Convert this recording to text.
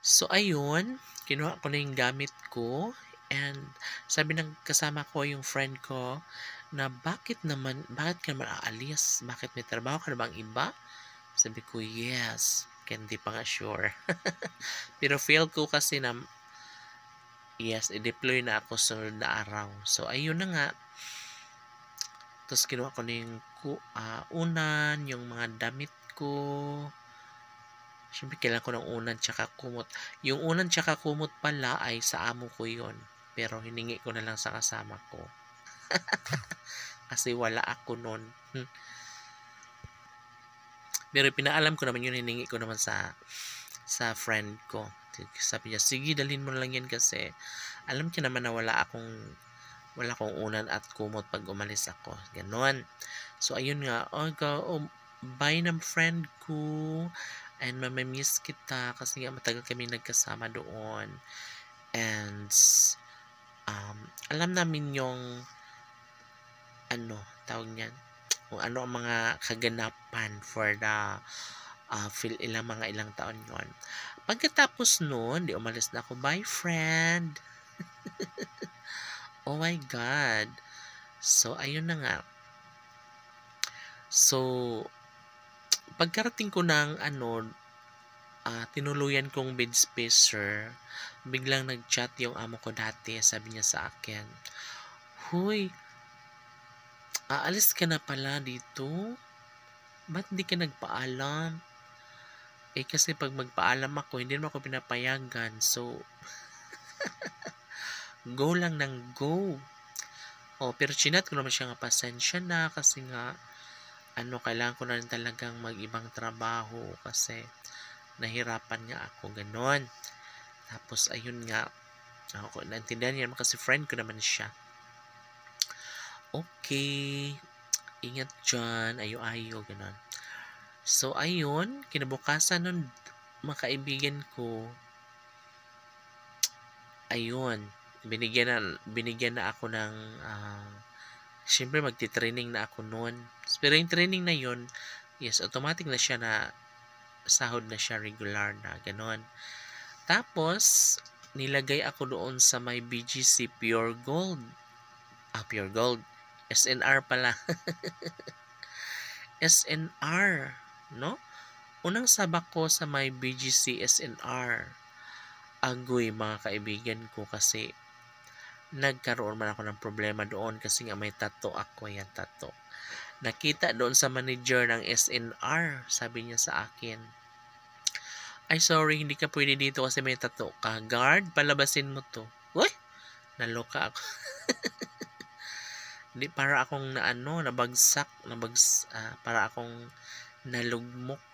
So ayun, kinuha ko na yung gamit ko and sabi ng kasama ko, yung friend ko, na bakit ka naman aalis? Bakit may trabaho ka na bang iba? Sabi ko, yes. Kaya hindi pa nga sure. Pero feel ko kasi na, yes, i-deploy na ako sunod na araw. So ayun na nga. Tapos kinuha ko na yung unan, yung mga damit ko. Siyempre, kailangan ko ng unan tsaka kumot. Yung unan tsaka kumot pala ay sa amo ko yon. Pero hiningi ko na lang sa kasama ko. Kasi wala ako nun. Pero pinaalam ko naman yun, hiningi ko naman sa friend ko. Sabi niya, sige, dalhin mo na lang yan kasi alam niya naman na wala akong unan at kumot pag umalis ako. Ganon. So, ayun nga. Bye ng friend ko. And mamimiss kita kasi nga matagal kami nagkasama doon. And alam namin yung tawag niyan, kung ano ang mga kaganapan for the ilang taon yon. Pagkatapos noon, di umalis na ako. Bye, friend! Oh my God! So, ayun na nga. So, pagkarating ko ng tinuluyan kong bed spacer, biglang nag-chat yung amo ko dati. Sabi niya sa akin, "Huy, aalis ka na pala dito? Ba't hindi ka nagpaalam?" Kasi pag magpaalam ako, hindi naman ako pinapayagan. So, go lang ng go. Pero chinat ko naman siya nga, pasensya na kasi nga, kailangan ko na rin talagang mag-ibang trabaho kasi nahirapan nga ako, ganon. Tapos, ayun nga, naintindihan niya naman kasi friend ko naman siya. Okay, ingat dyan, ayo-ayo, ganon. So, ayun, kinabukasan nun, mga kaibigan ko, ayun, binigyan na ako ng, syempre magti-training na ako noon. Pero yung training na yun, yes, automatic na siya na, sahod na siya, regular na, ganon. Tapos, nilagay ako doon sa may BGC Pure Gold. Pure Gold. SNR pala. SNR, no? Unang sabak ko sa may BGC SNR. Agoy, mga kaibigan ko, kasi nagkaroon man ako ng problema doon kasi nga may tattoo ako. Yan, tattoo. Nakita doon sa manager ng SNR. Sabi niya sa akin, "Ay, sorry, hindi ka pwede dito kasi may tattoo ka. Guard, palabasin mo to." Uy! Naloka ako. Hindi, para akong nabagsak, para akong nalugmok.